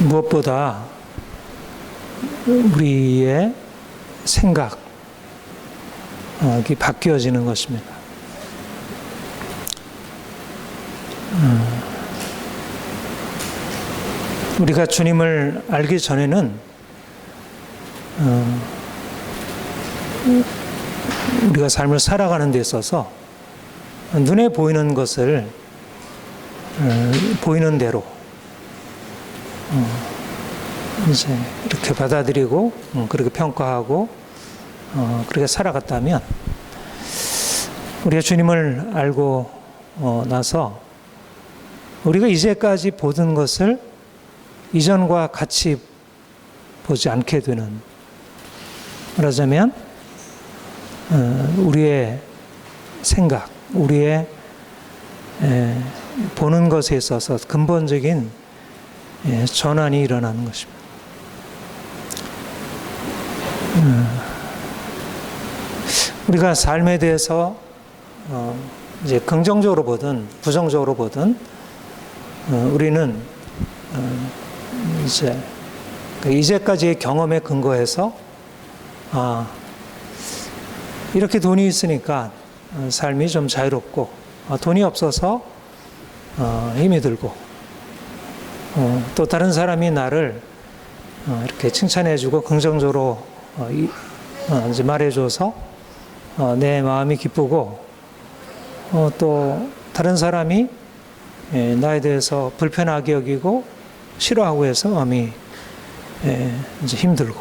무엇보다 우리의 생각이 바뀌어지는 것입니다. 우리가 주님을 알기 전에는 우리가 삶을 살아가는 데 있어서 눈에 보이는 것을 보이는 대로 이제 이렇게 받아들이고 그렇게 평가하고 그렇게 살아갔다면, 우리가 주님을 알고 나서 우리가 이제까지 보던 것을 이전과 같이 보지 않게 되는, 말하자면 우리의 생각, 우리의 보는 것에 있어서 근본적인 전환이 일어나는 것입니다. 우리가 삶에 대해서 이제 긍정적으로 보든 부정적으로 보든 우리는 이제까지의 경험에 근거해서 이렇게 돈이 있으니까 삶이 좀 자유롭고, 돈이 없어서 힘이 들고, 또 다른 사람이 나를 이렇게 칭찬해주고 긍정적으로 이제 말해줘서 내 마음이 기쁘고, 또 다른 사람이 나에 대해서 불편하게 여기고 싫어하고 해서 마음이 이제 힘들고,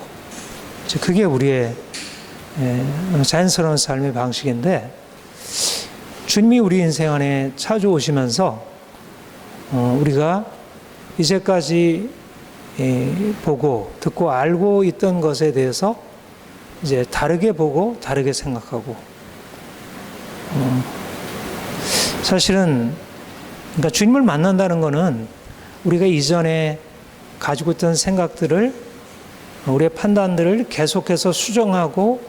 이제 그게 우리의 자연스러운 삶의 방식인데, 주님이 우리 인생 안에 찾아오시면서 우리가 이제까지 보고 듣고 알고 있던 것에 대해서 이제 다르게 보고 다르게 생각하고, 사실은 그러니까 주님을 만난다는 것은 우리가 이전에 가지고 있던 생각들을, 우리의 판단들을 계속해서 수정하고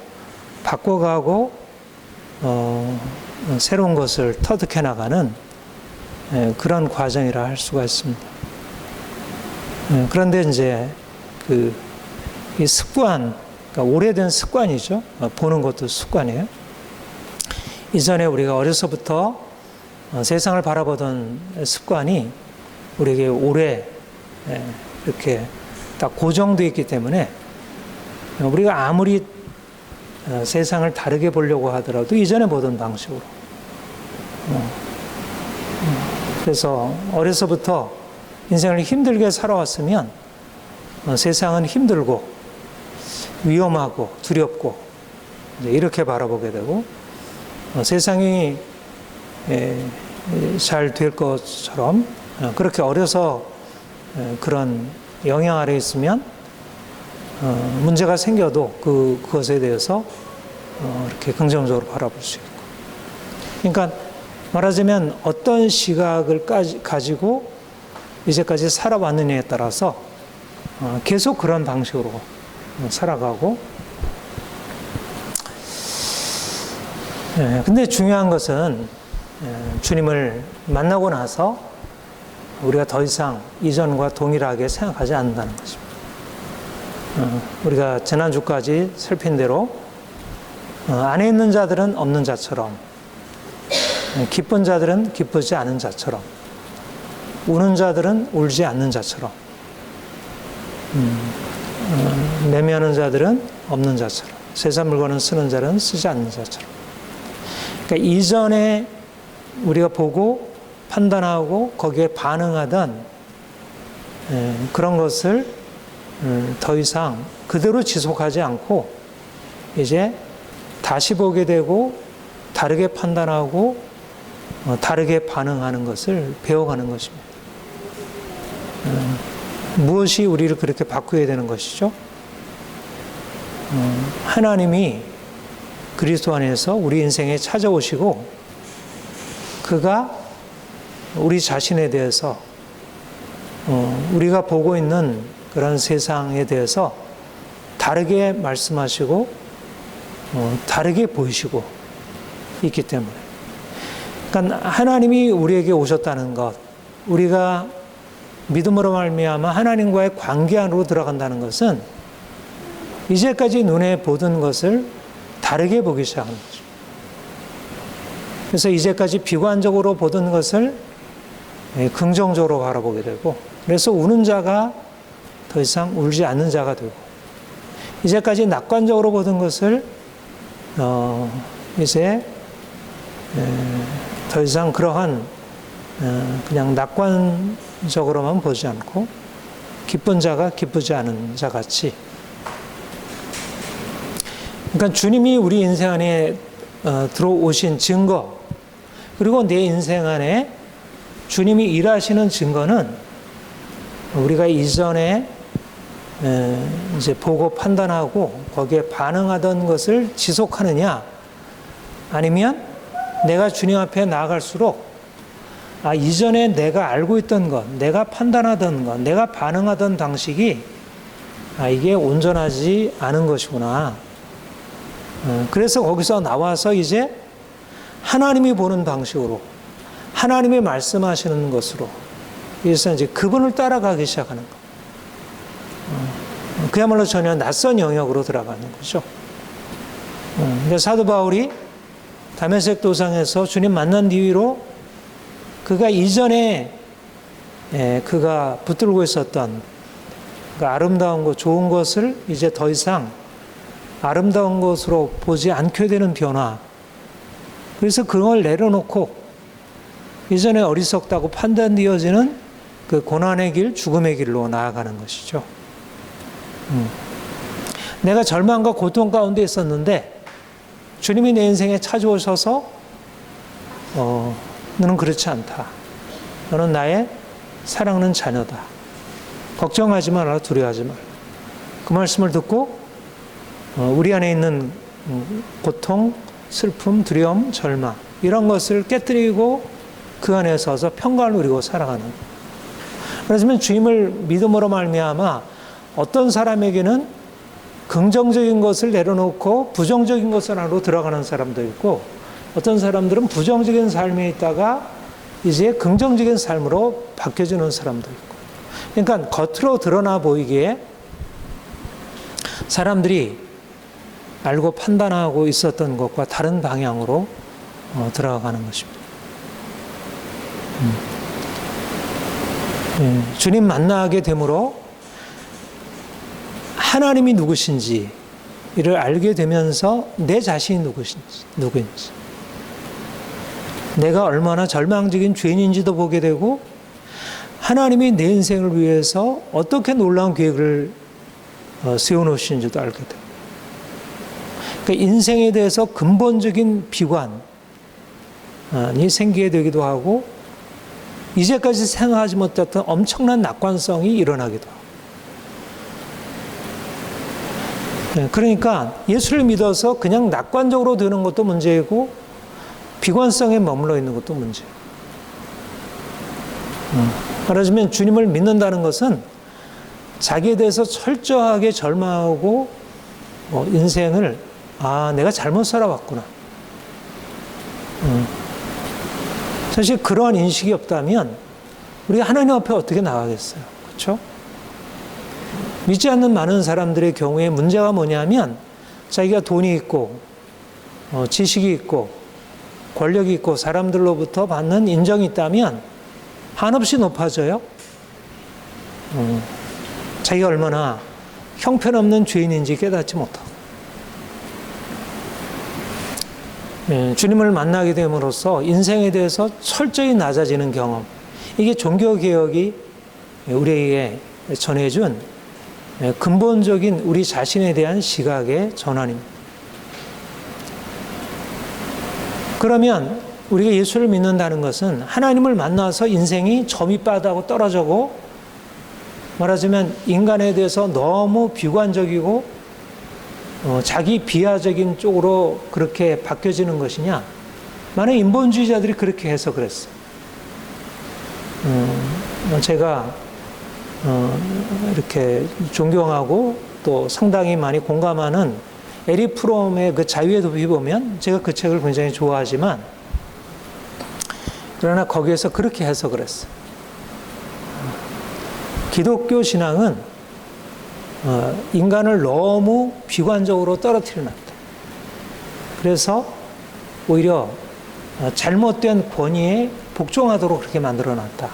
바꿔가고 새로운 것을 터득해 나가는 그런 과정이라 할 수가 있습니다. 그런데 이제 이 습관, 그러니까 오래된 습관이죠. 보는 것도 습관이에요. 이전에 우리가 어려서부터 세상을 바라보던 습관이 우리에게 오래 이렇게 딱 고정되어 있기 때문에, 우리가 아무리 세상을 다르게 보려고 하더라도 이전에 보던 방식으로, 그래서 어려서부터 인생을 힘들게 살아왔으면 세상은 힘들고 위험하고 두렵고 이렇게 바라보게 되고, 세상이 잘 될 것처럼 그렇게 어려서 그런 영향 아래 있으면 문제가 생겨도 그것에 대해서 이렇게 긍정적으로 바라볼 수 있고, 그러니까 말하자면 어떤 시각을 가지고 이제까지 살아왔느냐에 따라서 계속 그런 방식으로 살아가고, 근데 중요한 것은 주님을 만나고 나서 우리가 더 이상 이전과 동일하게 생각하지 않는다는 것입니다. 우리가 지난주까지 살핀 대로 안에 있는 자들은 없는 자처럼, 기쁜 자들은 기쁘지 않은 자처럼, 우는 자들은 울지 않는 자처럼, 매매하는 자들은 없는 자처럼, 세상 물건을 쓰는 자는 쓰지 않는 자처럼. 그러니까 이전에 우리가 보고 판단하고 거기에 반응하던 그런 것을 더 이상 그대로 지속하지 않고 이제 다시 보게 되고 다르게 판단하고 다르게 반응하는 것을 배워가는 것입니다. 무엇이 우리를 그렇게 바꾸어야 되는 것이죠? 하나님이 그리스도 안에서 우리 인생에 찾아오시고 그가 우리 자신에 대해서 우리가 보고 있는 그런 세상에 대해서 다르게 말씀하시고 다르게 보이시고 있기 때문에, 그러니까 하나님이 우리에게 오셨다는 것, 우리가 믿음으로 말미암아 하나님과의 관계 안으로 들어간다는 것은 이제까지 눈에 보던 것을 다르게 보기 시작하는 거죠. 그래서 이제까지 비관적으로 보던 것을 긍정적으로 바라보게 되고, 그래서 우는 자가 더 이상 울지 않는 자가 되고, 이제까지 낙관적으로 보던 것을 이제 더 이상 그러한 그냥 낙관적으로만 보지 않고 기쁜 자가 기쁘지 않은 자 같이, 그러니까 주님이 우리 인생 안에 들어오신 증거, 그리고 내 인생 안에 주님이 일하시는 증거는 우리가 이전에 이제 보고 판단하고 거기에 반응하던 것을 지속하느냐, 아니면 내가 주님 앞에 나아갈수록 이전에 내가 알고 있던 것, 내가 판단하던 것, 내가 반응하던 방식이 이게 온전하지 않은 것이구나. 그래서 거기서 나와서 이제 하나님이 보는 방식으로, 하나님이 말씀하시는 것으로, 그래서 이제 그분을 따라가기 시작하는 것. 그야말로 전혀 낯선 영역으로 들어가는 거죠. 근데 사도 바울이 다메섹 도상에서 주님 만난 뒤로 그가 이전에 그가 붙들고 있었던 그 아름다운 것, 좋은 것을 이제 더 이상 아름다운 것으로 보지 않게 되는 변화. 그래서 그걸 내려놓고 이전에 어리석다고 판단되어지는 그 고난의 길, 죽음의 길로 나아가는 것이죠. 내가 절망과 고통 가운데 있었는데 주님이 내 인생에 찾아오셔서 너는 그렇지 않다. 너는 나의 사랑하는 자녀다. 걱정하지 마라, 두려워하지 마라. 그 말씀을 듣고 우리 안에 있는 고통, 슬픔, 두려움, 절망 이런 것을 깨뜨리고 그 안에 서서 평강을 누리고 살아가는. 그렇지만 주님을 믿음으로 말미암아 어떤 사람에게는 긍정적인 것을 내려놓고 부정적인 것을 안으로 들어가는 사람도 있고, 어떤 사람들은 부정적인 삶에 있다가 이제 긍정적인 삶으로 바뀌어지는 사람도 있고. 그러니까 겉으로 드러나 보이기에 사람들이 알고 판단하고 있었던 것과 다른 방향으로 들어가는 것입니다. 주님 만나게 되므로 하나님이 누구신지 이를 알게 되면서 내 자신이 누구인지, 내가 얼마나 절망적인 죄인인지도 보게 되고, 하나님이 내 인생을 위해서 어떻게 놀라운 계획을 세워놓으신지도 알게 되고, 그러니까 인생에 대해서 근본적인 비관이 생기게 되기도 하고, 이제까지 생각하지 못했던 엄청난 낙관성이 일어나기도 하고. 그러니까 예수를 믿어서 그냥 낙관적으로 되는 것도 문제이고 비관성에 머물러 있는 것도 문제예요. 말하자면 주님을 믿는다는 것은 자기에 대해서 철저하게 절망하고 인생을 내가 잘못 살아왔구나. 사실 그러한 인식이 없다면 우리가 하나님 앞에 어떻게 나가겠어요? 그렇죠? 믿지 않는 많은 사람들의 경우에 문제가 뭐냐면 자기가 돈이 있고 지식이 있고 권력이 있고 사람들로부터 받는 인정이 있다면 한없이 높아져요. 자기가 얼마나 형편없는 죄인인지 깨닫지 못하고. 주님을 만나게 됨으로써 인생에 대해서 철저히 낮아지는 경험, 이게 종교개혁이 우리에게 전해준 근본적인 우리 자신에 대한 시각의 전환입니다. 그러면 우리가 예수를 믿는다는 것은 하나님을 만나서 인생이 저밑바닥으로 떨어져고, 말하자면 인간에 대해서 너무 비관적이고 자기 비하적인 쪽으로 그렇게 바뀌어지는 것이냐? 많은 인본주의자들이 그렇게 해석을 했어요. 제가 이렇게 존경하고 또 상당히 많이 공감하는 에릭 프롬의 그 자유의 도피 보면 제가 그 책을 굉장히 좋아하지만, 그러나 거기에서 그렇게 해석을 했어요. 기독교 신앙은 인간을 너무 비관적으로 떨어뜨려 놨다. 그래서 오히려 잘못된 권위에 복종하도록 그렇게 만들어 놨다.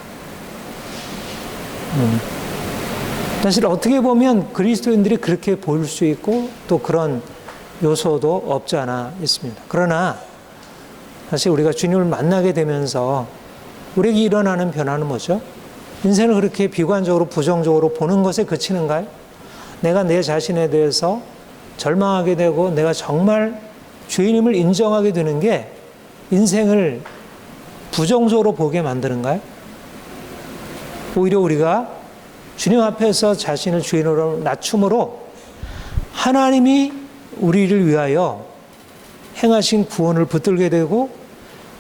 사실 어떻게 보면 그리스도인들이 그렇게 보일 수 있고 또 그런 요소도 없지 않아 있습니다. 그러나 사실 우리가 주님을 만나게 되면서 우리에게 일어나는 변화는 뭐죠? 인생을 그렇게 비관적으로 부정적으로 보는 것에 그치는가요? 내가 내 자신에 대해서 절망하게 되고 내가 정말 죄인임을 인정하게 되는 게 인생을 부정적으로 보게 만드는가요? 오히려 우리가 주님 앞에서 자신을 주인으로 낮춤으로 하나님이 우리를 위하여 행하신 구원을 붙들게 되고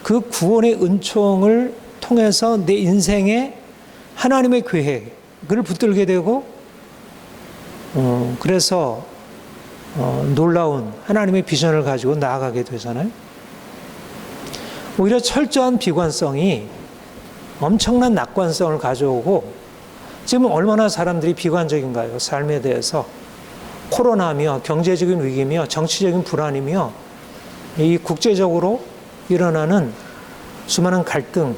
그 구원의 은총을 통해서 내 인생에 하나님의 계획을 붙들게 되고 그래서 놀라운 하나님의 비전을 가지고 나아가게 되잖아요. 오히려 철저한 비관성이 엄청난 낙관성을 가져오고 지금 얼마나 사람들이 비관적인가요? 삶에 대해서 코로나며 경제적인 위기며 정치적인 불안이며 이 국제적으로 일어나는 수많은 갈등.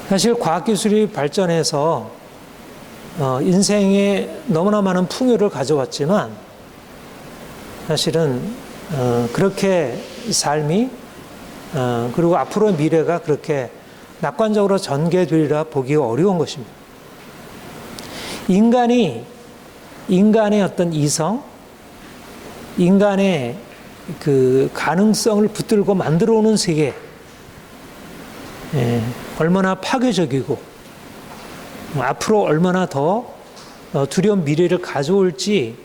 사실 과학기술이 발전해서 인생에 너무나 많은 풍요를 가져왔지만 사실은 그렇게 삶이 그리고 앞으로의 미래가 그렇게 낙관적으로 전개되리라 보기가 어려운 것입니다. 인간의 어떤 이성, 인간의 그 가능성을 붙들고 만들어 오는 세계, 얼마나 파괴적이고 앞으로 얼마나 더 두려운 미래를 가져올지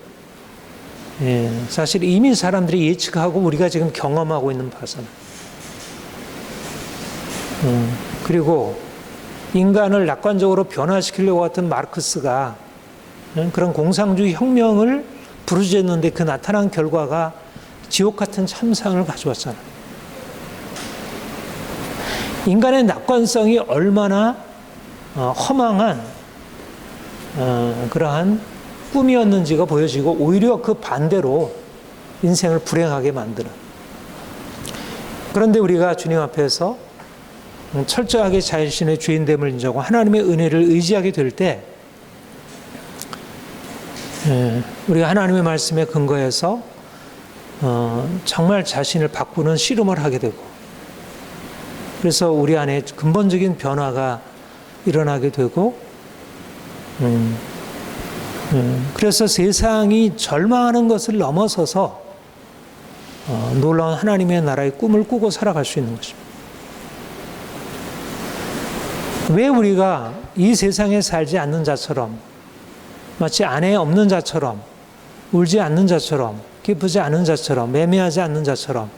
사실 이미 사람들이 예측하고 우리가 지금 경험하고 있는 바잖아요. 그리고 인간을 낙관적으로 변화시키려고 했던 마르크스가 그런 공상주의 혁명을 부르짖었는데 그 나타난 결과가 지옥 같은 참상을 가져왔잖아요. 인간의 낙관성이 얼마나 허망한 그러한 꿈이었는지가 보여지고 오히려 그 반대로 인생을 불행하게 만드는. 그런데 우리가 주님 앞에서 철저하게 자신의 죄인됨을 인정하고 하나님의 은혜를 의지하게 될 때 우리가 하나님의 말씀에 근거해서 정말 자신을 바꾸는 씨름을 하게 되고 그래서 우리 안에 근본적인 변화가 일어나게 되고 그래서 세상이 절망하는 것을 넘어서서 놀라운 하나님의 나라의 꿈을 꾸고 살아갈 수 있는 것입니다. 왜 우리가 이 세상에 살지 않는 자처럼 마치 아내 없는 자처럼 울지 않는 자처럼 기쁘지 않은 자처럼 매매하지 않는 자처럼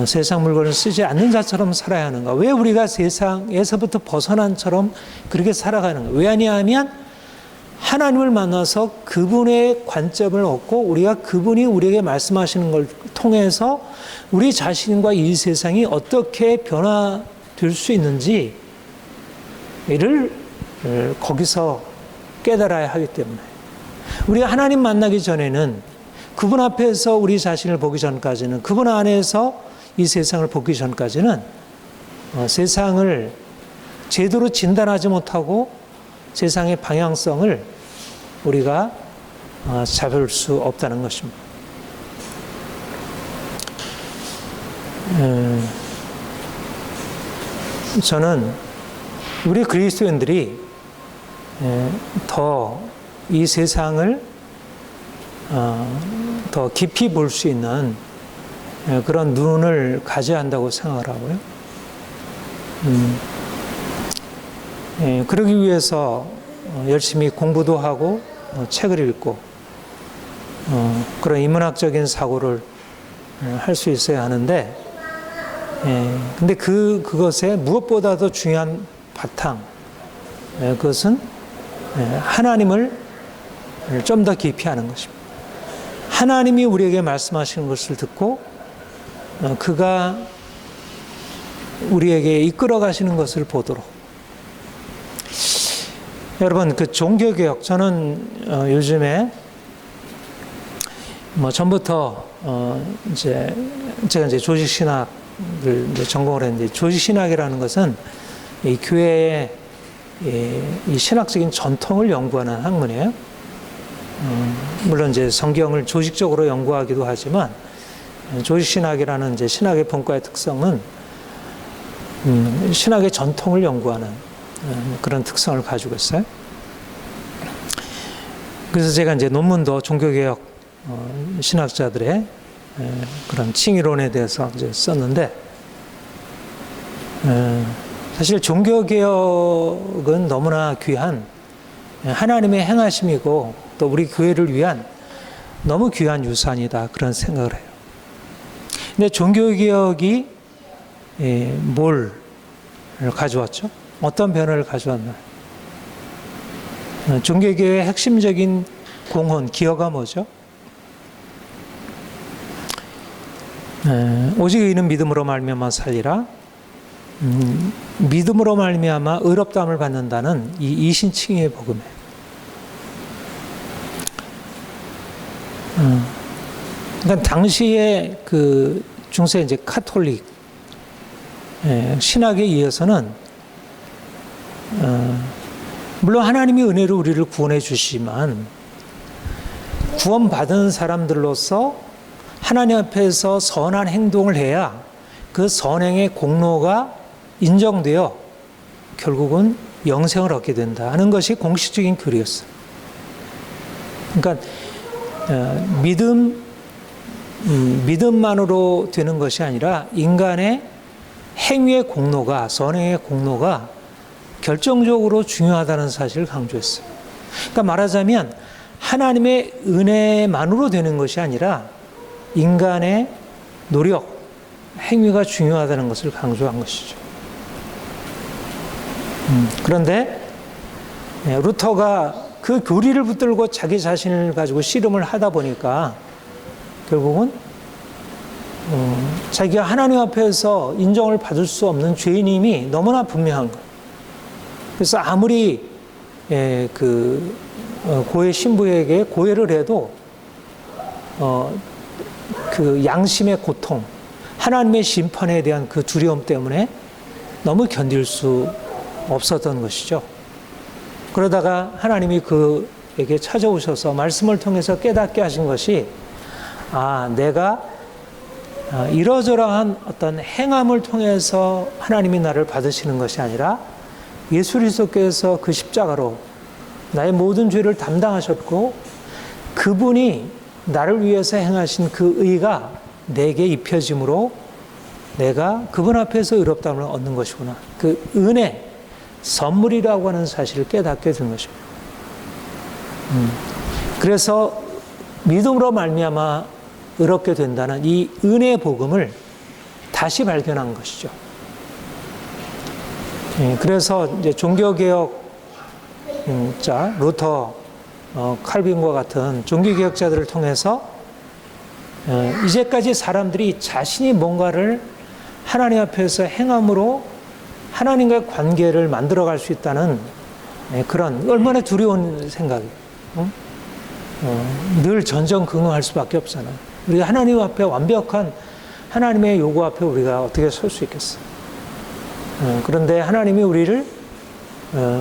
세상 물건을 쓰지 않는 자처럼 살아야 하는가? 왜 우리가 세상에서부터 벗어난처럼 그렇게 살아가는가? 왜 아니하면 하나님을 만나서 그분의 관점을 얻고 우리가 그분이 우리에게 말씀하시는 걸 통해서 우리 자신과 이 세상이 어떻게 변화될 수 있는지 이를 거기서 깨달아야 하기 때문에 우리가 하나님 만나기 전에는 그분 앞에서 우리 자신을 보기 전까지는 그분 안에서 이 세상을 보기 전까지는 세상을 제대로 진단하지 못하고 세상의 방향성을 우리가 잡을 수 없다는 것입니다. 저는 우리 그리스도인들이 더 이 세상을 더 깊이 볼 수 있는 그런 눈을 가져야 한다고 생각을 하고요. 그러기 위해서 열심히 공부도 하고 책을 읽고 그런 인문학적인 사고를 할 수 있어야 하는데 근데 그것에 무엇보다도 중요한 바탕 그것은 하나님을 좀 더 깊이 하는 것입니다. 하나님이 우리에게 말씀하시는 것을 듣고 그가 우리에게 이끌어 가시는 것을 보도록 여러분, 그 종교개혁, 저는 요즘에 뭐 전부터 이제 제가 이제 조직신학을 이제 전공을 했는데, 조직신학이라는 것은 이 교회의 이 신학적인 전통을 연구하는 학문이에요. 물론 이제 성경을 조직적으로 연구하기도 하지만, 조직신학이라는 이제 신학의 본과의 특성은 신학의 전통을 연구하는 그런 특성을 가지고 있어요. 그래서 제가 이제 논문도 종교개혁 신학자들의 그런 칭의론에 대해서 이제 썼는데, 사실 종교개혁은 너무나 귀한 하나님의 행하심이고 또 우리 교회를 위한 너무 귀한 유산이다, 그런 생각을 해요. 근데 종교개혁이 뭘 가져왔죠? 어떤 변화를 가져왔나요? 종교개혁의 핵심적인 공헌, 기여가 뭐죠? 오직 의인은 믿음으로 말미암아 살리라. 믿음으로 말미암아 의롭다함을 받는다는 이 이신칭의의 복음이에요. 그러니까 당시에 그 중세 이제 카톨릭 신학에 의해서는 물론 하나님이 은혜로 우리를 구원해 주시지만, 구원받은 사람들로서 하나님 앞에서 선한 행동을 해야 그 선행의 공로가 인정되어 결국은 영생을 얻게 된다 하는 것이 공식적인 교리였어요. 그러니까 믿음만으로 되는 것이 아니라 인간의 행위의 공로가, 선행의 공로가 결정적으로 중요하다는 사실을 강조했어요. 그러니까 말하자면 하나님의 은혜만으로 되는 것이 아니라 인간의 노력, 행위가 중요하다는 것을 강조한 것이죠. 그런데 루터가 그 교리를 붙들고 자기 자신을 가지고 씨름을 하다 보니까 결국은 자기가 하나님 앞에서 인정을 받을 수 없는 죄인임이 너무나 분명한 거예요. 그래서 아무리 고해 신부에게 고해를 해도 그 양심의 고통, 하나님의 심판에 대한 그 두려움 때문에 너무 견딜 수 없었던 것이죠. 그러다가 하나님이 그에게 찾아오셔서 말씀을 통해서 깨닫게 하신 것이, 내가 이러저러한 어떤 행함을 통해서 하나님이 나를 받으시는 것이 아니라 예수 그리스도께서 그 십자가로 나의 모든 죄를 담당하셨고, 그분이 나를 위해서 행하신 그 의가 내게 입혀짐으로 내가 그분 앞에서 의롭다함을 얻는 것이구나. 그 은혜, 선물이라고 하는 사실을 깨닫게 된 것입니다. 그래서 믿음으로 말미암아 의롭게 된다는 이 은혜의 복음을 다시 발견한 것이죠. 그래서 이제 종교개혁자 루터, 칼빈과 같은 종교개혁자들을 통해서 이제까지 사람들이 자신이 뭔가를 하나님 앞에서 행함으로 하나님과의 관계를 만들어갈 수 있다는 그런 얼마나 두려운 생각이에요. 늘 전전긍긍할 수밖에 없잖아요. 우리가 하나님 앞에 완벽한 하나님의 요구 앞에 우리가 어떻게 설 수 있겠어요? 그런데 하나님이 우리를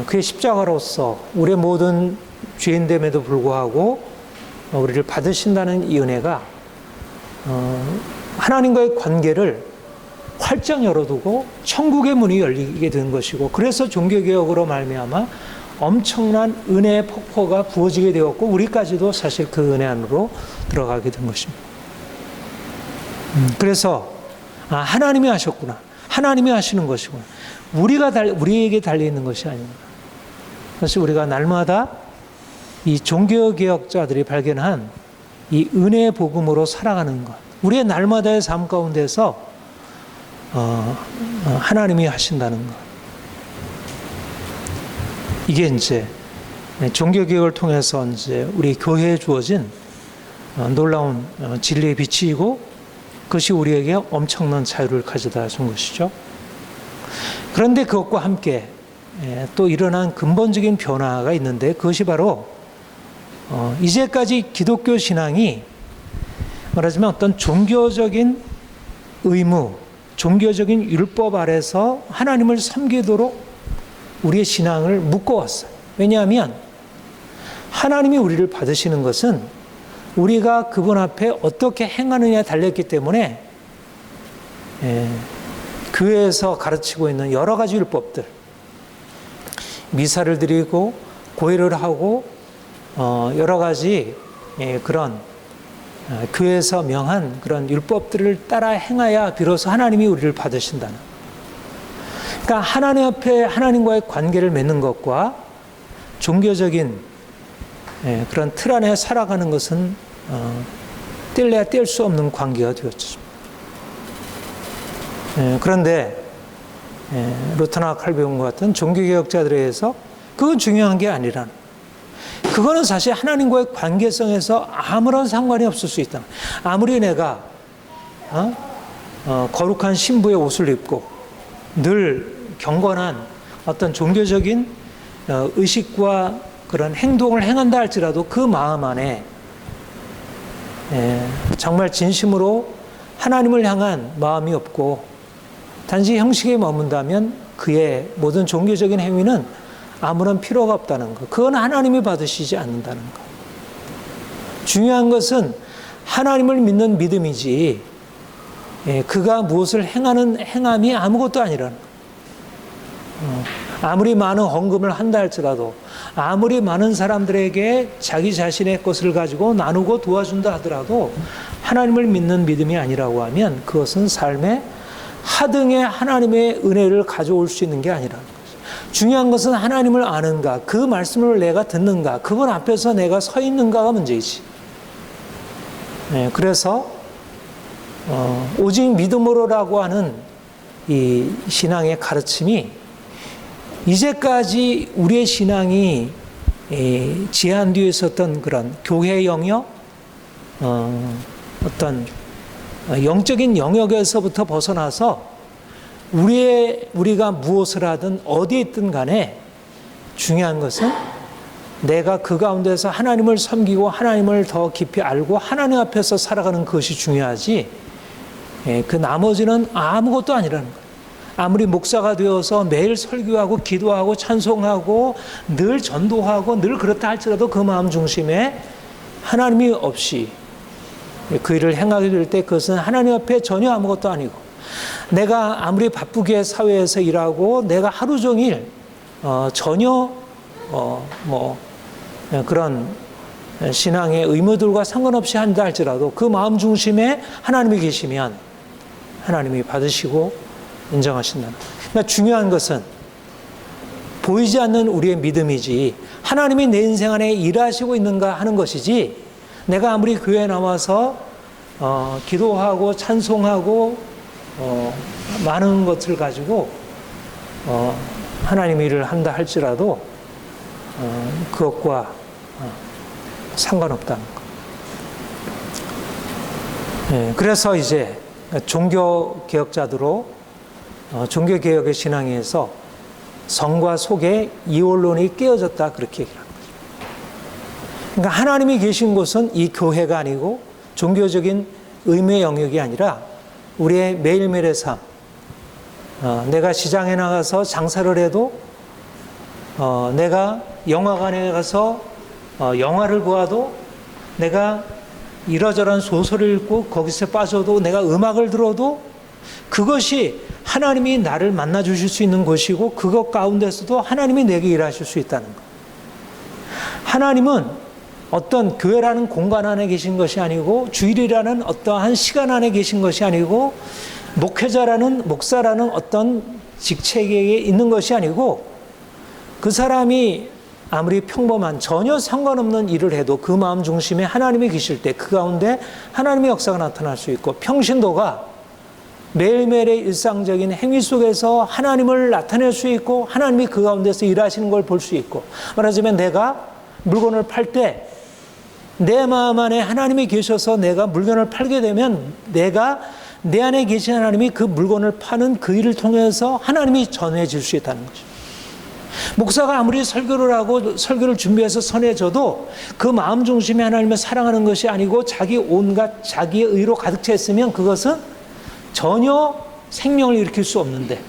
그의 십자가로서 우리의 모든 죄인됨에도 불구하고 우리를 받으신다는 이 은혜가 하나님과의 관계를 활짝 열어두고 천국의 문이 열리게 된 것이고, 그래서 종교개혁으로 말미암아 엄청난 은혜의 폭포가 부어지게 되었고, 우리까지도 사실 그 은혜 안으로 들어가게 된 것입니다. 그래서 하나님이 하셨구나, 하나님이 하시는 것이구나, 우리에게 달려있는 것이 아닙니다. 그래서 우리가 날마다 이 종교개혁자들이 발견한 이 은혜의 복음으로 살아가는 것, 우리의 날마다의 삶 가운데서 하나님이 하신다는 것, 이게 이제 종교개혁을 통해서 이제 우리 교회에 주어진 놀라운 진리의 빛이고, 그것이 우리에게 엄청난 자유를 가져다 준 것이죠. 그런데 그것과 함께 또 일어난 근본적인 변화가 있는데 그것이 바로 이제까지 기독교 신앙이 말하자면 어떤 종교적인 의무, 종교적인 율법 아래서 하나님을 섬기도록 우리의 신앙을 묶어왔어요. 왜냐하면 하나님이 우리를 받으시는 것은 우리가 그분 앞에 어떻게 행하느냐에 달렸기 때문에 교회에서 가르치고 있는 여러 가지 율법들, 미사를 드리고 고해를 하고 여러 가지 그런 교회에서 명한 그런 율법들을 따라 행하야 비로소 하나님이 우리를 받으신다는. 그러니까 하나님 앞에 하나님과의 관계를 맺는 것과 종교적인 그런 틀 안에 살아가는 것은 뗄래야 뗄 수 없는 관계가 되었죠. 그런데 루터나 칼빈과 같은 종교개혁자들에 의해서 그건 중요한 게 아니라는, 그거는 사실 하나님과의 관계성에서 아무런 상관이 없을 수 있다. 아무리 내가 거룩한 신부의 옷을 입고 늘 경건한 어떤 종교적인 의식과 그런 행동을 행한다 할지라도 그 마음 안에 정말 진심으로 하나님을 향한 마음이 없고 단지 형식에 머문다면 그의 모든 종교적인 행위는 아무런 필요가 없다는 것. 그건 하나님이 받으시지 않는다는 것. 중요한 것은 하나님을 믿는 믿음이지 그가 무엇을 행하는 행함이 아무것도 아니라는 것. 아무리 많은 헌금을 한다 할지라도, 아무리 많은 사람들에게 자기 자신의 것을 가지고 나누고 도와준다 하더라도 하나님을 믿는 믿음이 아니라고 하면 그것은 삶의 하등의 하나님의 은혜를 가져올 수 있는 게 아니라는 거죠. 중요한 것은 하나님을 아는가, 그 말씀을 내가 듣는가, 그분 앞에서 내가 서 있는가가 문제이지. 그래서 오직 믿음으로라고 하는 이 신앙의 가르침이 이제까지 우리의 신앙이 제한되어 있었던 그런 교회 영역, 어떤 영적인 영역에서부터 벗어나서 우리가 무엇을 하든 어디에 있든 간에 중요한 것은 내가 그 가운데서 하나님을 섬기고 하나님을 더 깊이 알고 하나님 앞에서 살아가는 것이 중요하지, 그 나머지는 아무것도 아니라는 거예요. 아무리 목사가 되어서 매일 설교하고 기도하고 찬송하고 늘 전도하고 늘 그렇다 할지라도 그 마음 중심에 하나님이 없이 그 일을 행하게 될 때 그것은 하나님 앞에 전혀 아무것도 아니고, 내가 아무리 바쁘게 사회에서 일하고 내가 하루 종일 전혀 그런 신앙의 의무들과 상관없이 한다 할지라도 그 마음 중심에 하나님이 계시면 하나님이 받으시고 인정하신다는. 그러니까 중요한 것은 보이지 않는 우리의 믿음이지 하나님이 내 인생 안에 일하시고 있는가 하는 것이지, 내가 아무리 교회에 나와서 기도하고 찬송하고 많은 것을 가지고 하나님의 일을 한다 할지라도 그것과 상관없다는 것. 그래서 이제 종교개혁자들로 종교개혁의 신앙에서 성과 속의 이원론이 깨어졌다, 그렇게 얘기를 합니다. 그러니까 하나님이 계신 곳은 이 교회가 아니고 종교적인 의무의 영역이 아니라 우리의 매일매일의 삶, 내가 시장에 나가서 장사를 해도, 내가 영화관에 가서 영화를 보아도, 내가 이러저러한 소설을 읽고 거기서 빠져도, 내가 음악을 들어도 그것이 하나님이 나를 만나 주실 수 있는 곳이고 그것 가운데서도 하나님이 내게 일하실 수 있다는 것. 하나님은 어떤 교회라는 공간 안에 계신 것이 아니고 주일이라는 어떠한 시간 안에 계신 것이 아니고 목사라는 어떤 직책에 있는 것이 아니고, 그 사람이 아무리 평범한 전혀 상관없는 일을 해도 그 마음 중심에 하나님이 계실 때 그 가운데 하나님의 역사가 나타날 수 있고, 평신도가 매일매일의 일상적인 행위 속에서 하나님을 나타낼 수 있고 하나님이 그 가운데서 일하시는 걸 볼 수 있고, 말하자면 내가 물건을 팔 때 내 마음 안에 하나님이 계셔서 내가 물건을 팔게 되면 내가 내 안에 계신 하나님이 그 물건을 파는 그 일을 통해서 하나님이 전해질 수 있다는 거죠. 목사가 아무리 설교를 하고 설교를 준비해서 선해져도 그 마음 중심에 하나님을 사랑하는 것이 아니고 자기 온갖 자기의 의로 가득 차 있으면 그것은 전혀 생명을 일으킬 수 없는데,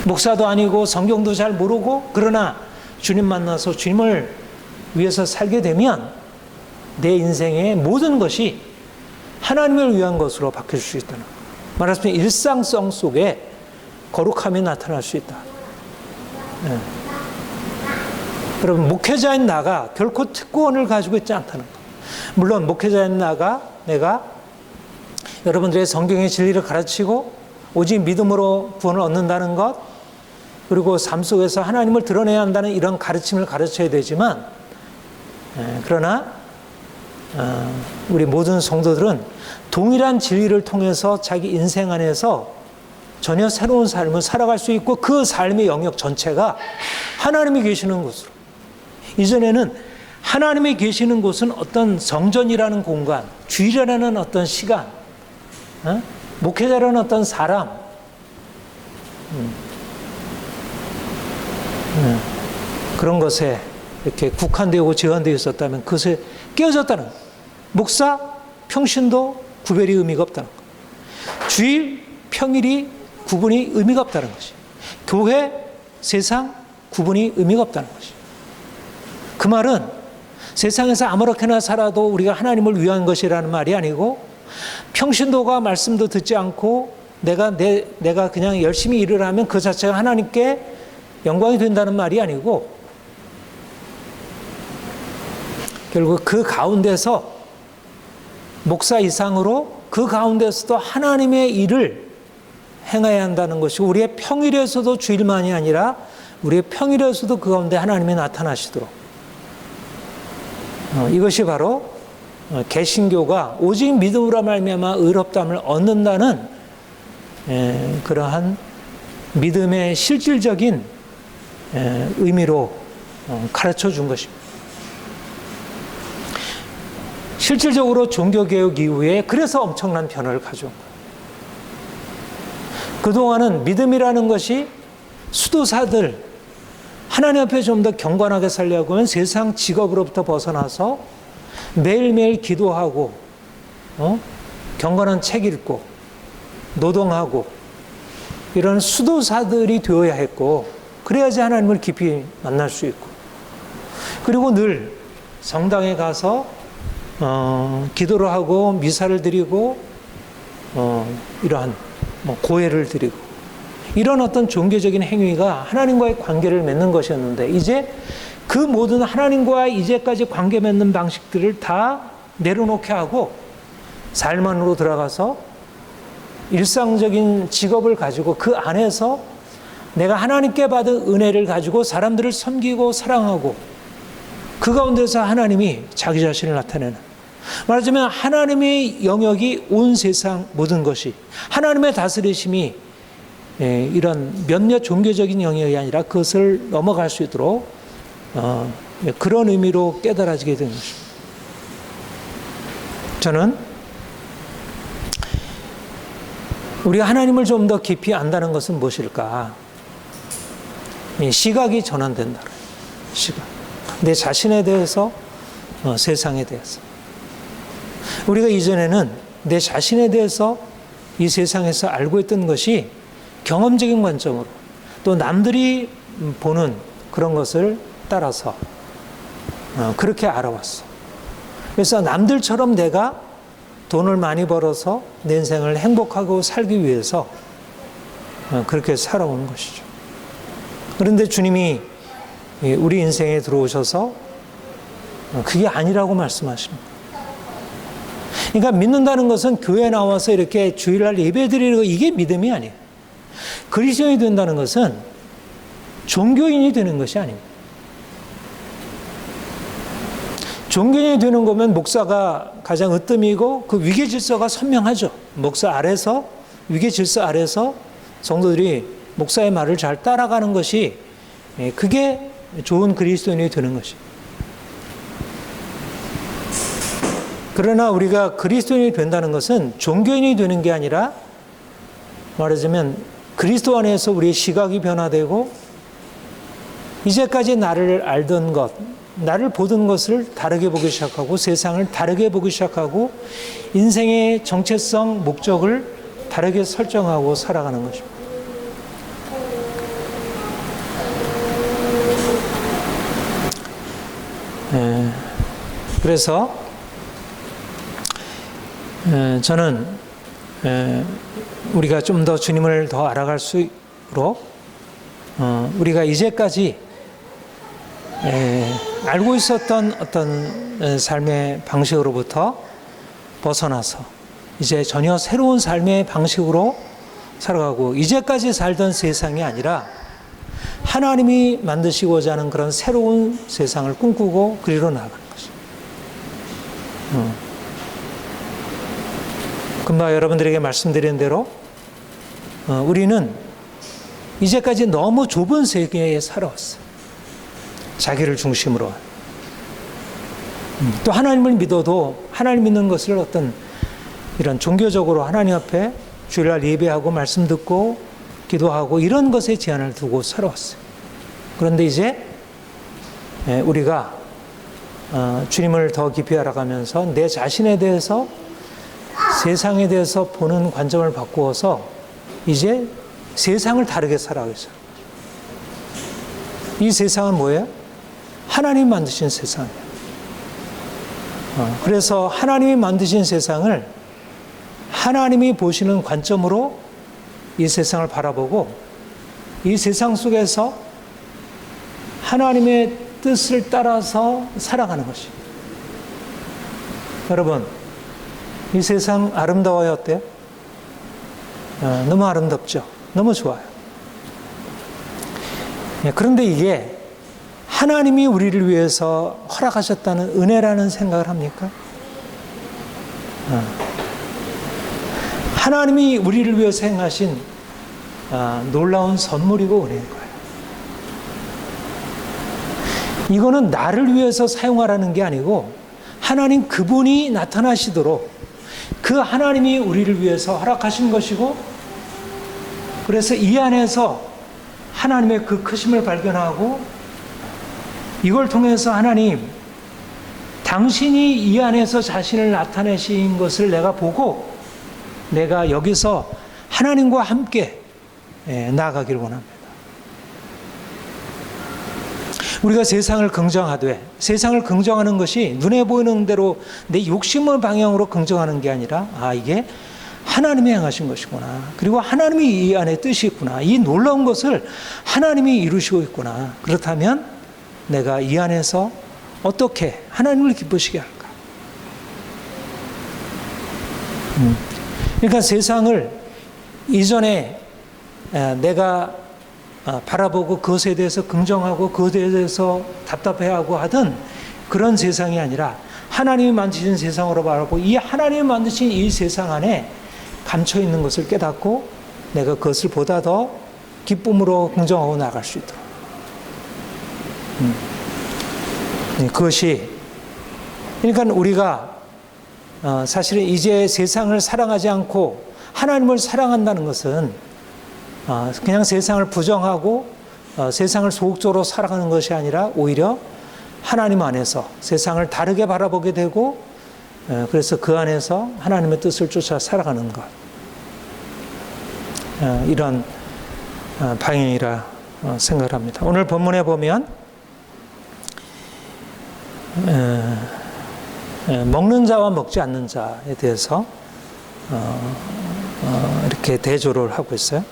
목사도 아니고 성경도 잘 모르고 그러나 주님 만나서 주님을 위해서 살게 되면 내 인생의 모든 것이 하나님을 위한 것으로 바뀔 수 있다는 것. 말하자면 일상성 속에 거룩함이 나타날 수 있다. 네. 여러분, 목회자인 나가 결코 특권을 가지고 있지 않다는 것. 물론 목회자인 나가 내가 여러분들의 성경의 진리를 가르치고 오직 믿음으로 구원을 얻는다는 것, 그리고 삶 속에서 하나님을 드러내야 한다는 이런 가르침을 가르쳐야 되지만, 그러나 우리 모든 성도들은 동일한 진리를 통해서 자기 인생 안에서 전혀 새로운 삶을 살아갈 수 있고 그 삶의 영역 전체가 하나님이 계시는 곳으로. 이전에는 하나님이 계시는 곳은 어떤 성전이라는 공간, 주일이라는 어떤 시간, 목회자라는 어떤 사람, 그런 것에 이렇게 국한되고 제한되어 있었다면 그것에 깨어졌다는 것. 목사, 평신도 구별이 의미가 없다는 것. 주일, 평일이 구분이 의미가 없다는 것이. 교회, 세상 구분이 의미가 없다는 것이. 그 말은 세상에서 아무렇게나 살아도 우리가 하나님을 위한 것이라는 말이 아니고, 평신도가 말씀도 듣지 않고 내가 그냥 열심히 일을 하면 그 자체가 하나님께 영광이 된다는 말이 아니고, 결국 그 가운데서 목사 이상으로 그 가운데서도 하나님의 일을 행해야 한다는 것이고, 우리의 평일에서도 주일만이 아니라 우리의 평일에서도 그 가운데 하나님이 나타나시도록, 이것이 바로 개신교가 오직 믿음으로 말미암아 의롭다함을 얻는다는 그러한 믿음의 실질적인 의미로 가르쳐 준 것입니다. 실질적으로 종교개혁 이후에 그래서 엄청난 변화를 가져온 거예요. 그동안은 믿음이라는 것이 수도사들, 하나님 앞에 좀 더 경건하게 살려고 하면 세상 직업으로부터 벗어나서 매일매일 기도하고, 경건한 책 읽고, 노동하고, 이런 수도사들이 되어야 했고, 그래야지 하나님을 깊이 만날 수 있고, 그리고 늘 성당에 가서 기도를 하고 미사를 드리고 이러한 고해를 드리고, 이런 어떤 종교적인 행위가 하나님과의 관계를 맺는 것이었는데, 이제 그 모든 하나님과 이제까지 관계 맺는 방식들을 다 내려놓게 하고 삶 안으로 들어가서 일상적인 직업을 가지고 그 안에서 내가 하나님께 받은 은혜를 가지고 사람들을 섬기고 사랑하고, 그 가운데서 하나님이 자기 자신을 나타내는, 말하자면 하나님의 영역이 온 세상 모든 것이, 하나님의 다스리심이 이런 몇몇 종교적인 영역이 아니라 그것을 넘어갈 수 있도록 그런 의미로 깨달아지게 된 것입니다. 저는 우리가 하나님을 좀 더 깊이 안다는 것은 무엇일까? 시각이 전환된다. 시각. 내 자신에 대해서, 세상에 대해서. 우리가 이전에는 내 자신에 대해서 이 세상에서 알고 있던 것이 경험적인 관점으로, 또 남들이 보는 그런 것을 따라서 그렇게 알아왔어. 그래서 남들처럼 내가 돈을 많이 벌어서 내 인생을 행복하고 살기 위해서 그렇게 살아오는 것이죠. 그런데 주님이 우리 인생에 들어오셔서 그게 아니라고 말씀하십니다. 그러니까 믿는다는 것은 교회에 나와서 이렇게 주일날 예배드리는 거, 이게 믿음이 아니에요. 그리스도인이 된다는 것은 종교인이 되는 것이 아닙니다. 종교인이 되는 거면 목사가 가장 으뜸이고 그 위계 질서가 선명하죠. 목사 아래서, 위계 질서 아래서 성도들이 목사의 말을 잘 따라가는 것이, 그게 좋은 그리스도인이 되는 것입니다. 그러나 우리가 그리스도인이 된다는 것은 종교인이 되는 게 아니라, 말하자면 그리스도 안에서 우리의 시각이 변화되고 이제까지 나를 알던 것, 나를 보던 것을 다르게 보기 시작하고 세상을 다르게 보기 시작하고 인생의 정체성, 목적을 다르게 설정하고 살아가는 것입니다. 그래서 저는 우리가 좀 더 주님을 더 알아갈수록 우리가 이제까지 알고 있었던 어떤 삶의 방식으로부터 벗어나서 이제 전혀 새로운 삶의 방식으로 살아가고 이제까지 살던 세상이 아니라 하나님이 만드시고자 하는 그런 새로운 세상을 꿈꾸고 그리로 나아가는 것입니다. 금방 여러분들에게 말씀드린 대로 우리는 이제까지 너무 좁은 세계에 살아왔어요. 자기를 중심으로. 또 하나님을 믿어도 하나님 믿는 것을 어떤 이런 종교적으로 하나님 앞에 주일날 예배하고 말씀 듣고 기도하고 이런 것에 제한을 두고 살아왔어요. 그런데 이제 우리가 주님을 더 깊이 알아가면서 내 자신에 대해서 세상에 대해서 보는 관점을 바꾸어서 이제 세상을 다르게 살아가겠어요. 이 세상은 뭐예요? 하나님 만드신 세상이에요. 그래서 하나님이 만드신 세상을 하나님이 보시는 관점으로 이 세상을 바라보고 이 세상 속에서 하나님의 뜻을 따라서 살아가는 것입니다. 여러분, 이 세상 아름다워요? 어때요? 너무 아름답죠? 너무 좋아요. 그런데 이게 하나님이 우리를 위해서 허락하셨다는 은혜라는 생각을 합니까? 하나님이 우리를 위해서 행하신 놀라운 선물이고 은혜인 거예요. 이거는 나를 위해서 사용하라는 게 아니고 하나님 그분이 나타나시도록 그 하나님이 우리를 위해서 허락하신 것이고 그래서 이 안에서 하나님의 그 크심을 발견하고 이걸 통해서 하나님 당신이 이 안에서 자신을 나타내신 것을 내가 보고 내가 여기서 하나님과 함께 나아가기를 원합니다. 우리가 세상을 긍정하되 세상을 긍정하는 것이 눈에 보이는 대로 내 욕심의 방향으로 긍정하는 게 아니라 이게 하나님이 행하신 것이구나. 그리고 하나님이 이 안에 뜻이 있구나. 이 놀라운 것을 하나님이 이루시고 있구나. 그렇다면 내가 이 안에서 어떻게 하나님을 기쁘시게 할까? 그러니까 세상을 이전에 내가 바라보고 그것에 대해서 긍정하고 그것에 대해서 답답해하고 하던 그런 세상이 아니라 하나님이 만드신 세상으로 바라보고 이 하나님이 만드신 이 세상 안에 감춰 있는 것을 깨닫고 내가 그것을 보다 더 기쁨으로 긍정하고 나갈 수 있도록. 그것이 그러니까 우리가 사실은 이제 세상을 사랑하지 않고 하나님을 사랑한다는 것은 그냥 세상을 부정하고 세상을 소극적으로 살아가는 것이 아니라 오히려 하나님 안에서 세상을 다르게 바라보게 되고 그래서 그 안에서 하나님의 뜻을 쫓아 살아가는 것. 이런 방향이라 생각을 합니다. 오늘 본문에 보면 먹는 자와 먹지 않는 자에 대해서 이렇게 대조를 하고 있어요.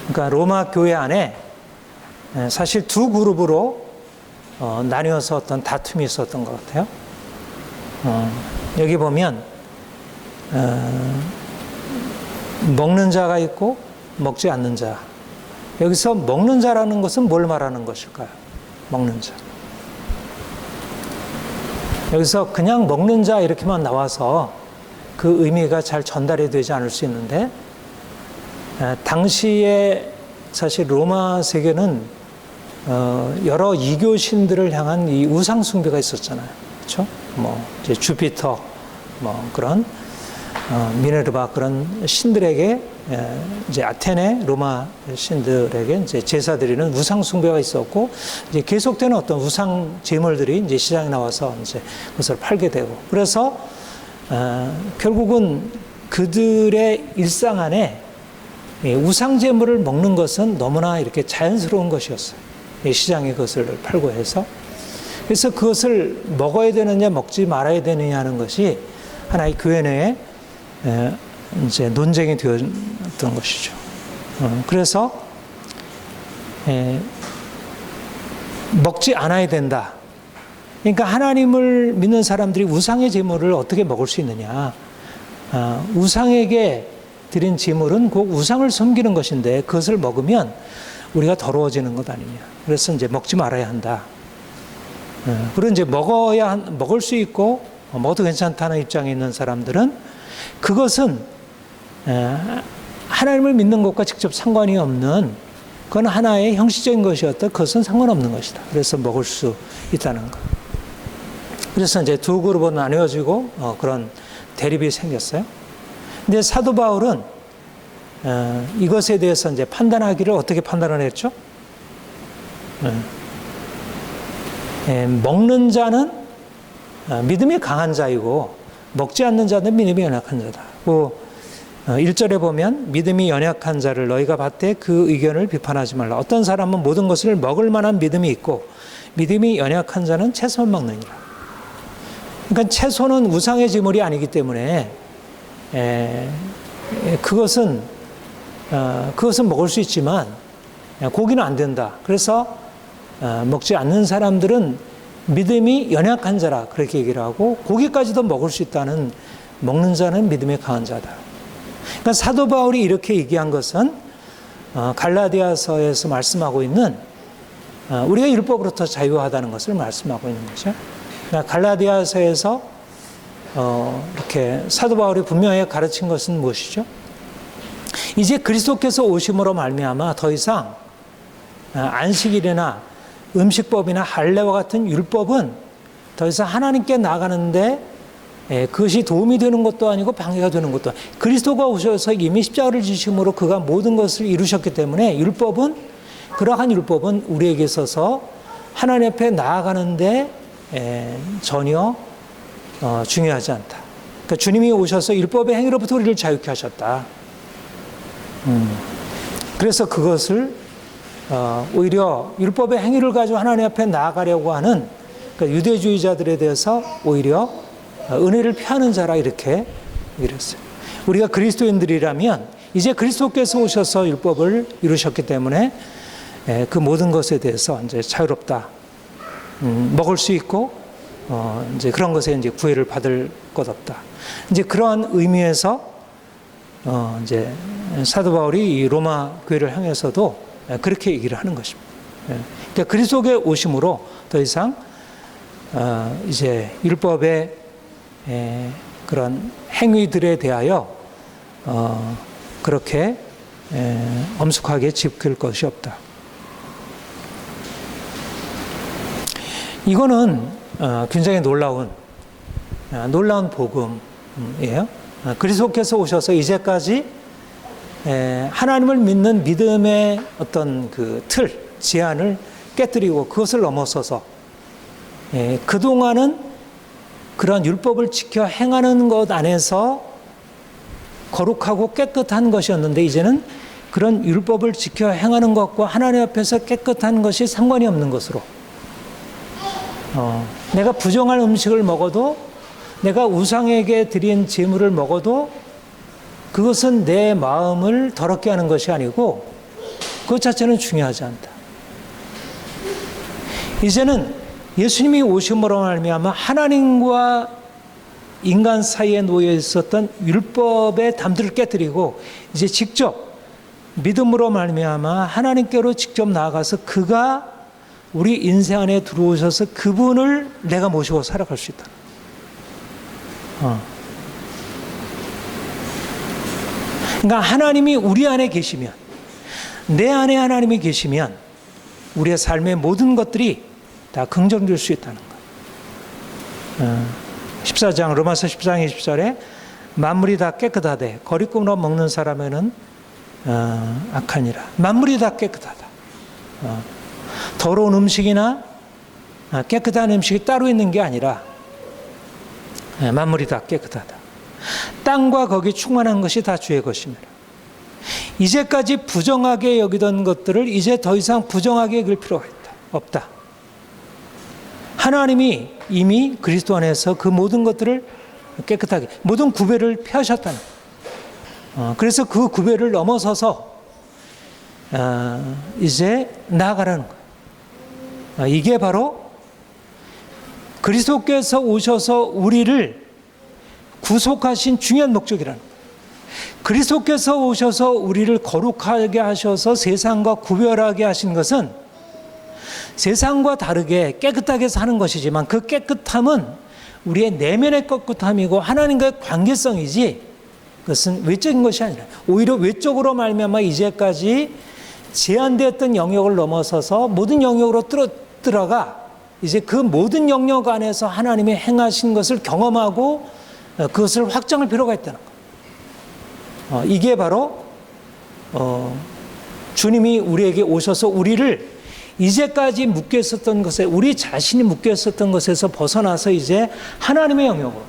그러니까 로마 교회 안에 사실 두 그룹으로 나뉘어서 어떤 다툼이 있었던 것 같아요. 여기 보면 먹는 자가 있고 먹지 않는 자. 여기서 먹는 자라는 것은 뭘 말하는 것일까요? 먹는 자. 여기서 그냥 먹는 자 이렇게만 나와서 그 의미가 잘 전달이 되지 않을 수 있는데 당시에 사실 로마 세계는 여러 이교신들을 향한 이 우상 숭배가 있었잖아요. 그렇죠? 뭐 이제 주피터 뭐 그런 미네르바 그런 신들에게 이제 아테네 로마 신들에게 이제 제사 드리는 우상 숭배가 있었고 이제 계속되는 어떤 우상 제물들이 이제 시장에 나와서 이제 그것을 팔게 되고 그래서 결국은 그들의 일상 안에 우상 제물을 먹는 것은 너무나 이렇게 자연스러운 것이었어요. 시장에 그것을 팔고 해서 그래서 그것을 먹어야 되느냐 먹지 말아야 되느냐 하는 것이 하나의 교회 내에 이제 논쟁이 되었던 것이죠. 그래서 먹지 않아야 된다. 그러니까 하나님을 믿는 사람들이 우상의 제물을 어떻게 먹을 수 있느냐. 우상에게 드린 제물은 곧 우상을 섬기는 것인데 그것을 먹으면 우리가 더러워지는 것 아니냐. 그래서 이제 먹지 말아야 한다. 그리고 이제 먹을 수 있고 먹어도 괜찮다는 입장에 있는 사람들은 그것은 하나님을 믿는 것과 직접 상관이 없는 그건 하나의 형식적인 것이었다. 그것은 상관없는 것이다. 그래서 먹을 수 있다는 것. 그래서 이제 두 그룹으로 나뉘어지고 그런 대립이 생겼어요. 근데 사도 바울은 이것에 대해서 이제 판단하기를 어떻게 판단을 했죠? 먹는 자는 믿음이 강한 자이고 먹지 않는 자는 믿음이 연약한 자다. 1절에 보면 믿음이 연약한 자를 너희가 봤되 그 의견을 비판하지 말라. 어떤 사람은 모든 것을 먹을 만한 믿음이 있고 믿음이 연약한 자는 채소만 먹느니라. 그러니까 채소는 우상의 제물이 아니기 때문에 그것은 먹을 수 있지만 고기는 안 된다. 그래서 먹지 않는 사람들은 믿음이 연약한 자라 그렇게 얘기를 하고 고기까지도 먹을 수 있다는 먹는 자는 믿음이 강한 자다. 그러니까 사도 바울이 이렇게 얘기한 것은 갈라디아서에서 말씀하고 있는 우리가 율법으로부터 자유하다는 것을 말씀하고 있는 거죠. 그러니까 갈라디아서에서 이렇게 사도 바울이 분명히 가르친 것은 무엇이죠? 이제 그리스도께서 오심으로 말미암아 더 이상 안식일이나 음식법이나 할례와 같은 율법은 더 이상 하나님께 나가는데 그것이 도움이 되는 것도 아니고 방해가 되는 것도 아니고 그리스도가 오셔서 이미 십자가를 지심으로 그가 모든 것을 이루셨기 때문에 그러한 율법은 우리에게 있어서 하나님 앞에 나아가는데 전혀 중요하지 않다. 그러니까 주님이 오셔서 율법의 행위로부터 우리를 자유케 하셨다. 그래서 그것을 오히려 율법의 행위를 가지고 하나님 앞에 나아가려고 하는 그러니까 유대주의자들에 대해서 오히려 은혜를 피하는 자라 이렇게 얘기를 했어요. 우리가 그리스도인들이라면 이제 그리스도께서 오셔서 율법을 이루셨기 때문에 그 모든 것에 대해서 이제 자유롭다. 먹을 수 있고 이제 그런 것에 이제 구애를 받을 것 없다. 이제 그러한 의미에서 이제 사도 바울이 이 로마 교회를 향해서도 그렇게 얘기를 하는 것입니다. 그러니까 그리스도의 오심으로 더 이상 이제 율법의 그런 행위들에 대하여 그렇게 엄숙하게 지킬 것이 없다. 이거는 굉장히 놀라운 복음이에요. 그리스도께서 오셔서 이제까지 하나님을 믿는 믿음의 어떤 그 제한을 깨뜨리고 그것을 넘어서서 그동안은 그런 율법을 지켜 행하는 것 안에서 거룩하고 깨끗한 것이었는데 이제는 그런 율법을 지켜 행하는 것과 하나님 앞에서 깨끗한 것이 상관이 없는 것으로 내가 부정한 음식을 먹어도 내가 우상에게 드린 제물을 먹어도 그것은 내 마음을 더럽게 하는 것이 아니고 그것 자체는 중요하지 않다. 이제는 예수님이 오심으로 말미암아 하나님과 인간 사이에 놓여 있었던 율법의 담들을 깨뜨리고 이제 직접 믿음으로 말미암아 하나님께로 직접 나아가서 그가 우리 인생 안에 들어오셔서 그분을 내가 모시고 살아갈 수 있다. 그러니까 하나님이 우리 안에 계시면 내 안에 하나님이 계시면 우리의 삶의 모든 것들이 다 긍정될 수 있다는 것. 14장 로마서 14장 20절에 만물이 다 깨끗하되 거리꿈으로 먹는 사람에는 악하니라. 만물이 다 깨끗하다. 더러운 음식이나 깨끗한 음식이 따로 있는 게 아니라 만물이 다 깨끗하다. 땅과 거기 충만한 것이 다 주의 것이니라. 이제까지 부정하게 여기던 것들을 이제 더 이상 부정하게 여길 필요가 없다. 하나님이 이미 그리스도 안에서 그 모든 것들을 깨끗하게, 모든 구별을 펴셨다는 거예요. 그래서 그 구별을 넘어서서 이제 나아가라는 거예요. 이게 바로 그리스도께서 오셔서 우리를 구속하신 중요한 목적이라는 거예요. 그리스도께서 오셔서 우리를 거룩하게 하셔서 세상과 구별하게 하신 것은 세상과 다르게 깨끗하게 사는 것이지만 그 깨끗함은 우리의 내면의 깨끗함이고 하나님과의 관계성이지 그것은 외적인 것이 아니라 오히려 외적으로 말미암아 이제까지 제한되었던 영역을 넘어서서 모든 영역으로 들어가 이제 그 모든 영역 안에서 하나님이 행하신 것을 경험하고 그것을 확장할 필요가 있다는 거예요. 이게 바로 주님이 우리에게 오셔서 우리를 이제까지 묶여 있었던 것에 우리 자신이 묶여 있었던 것에서 벗어나서 이제 하나님의 영역으로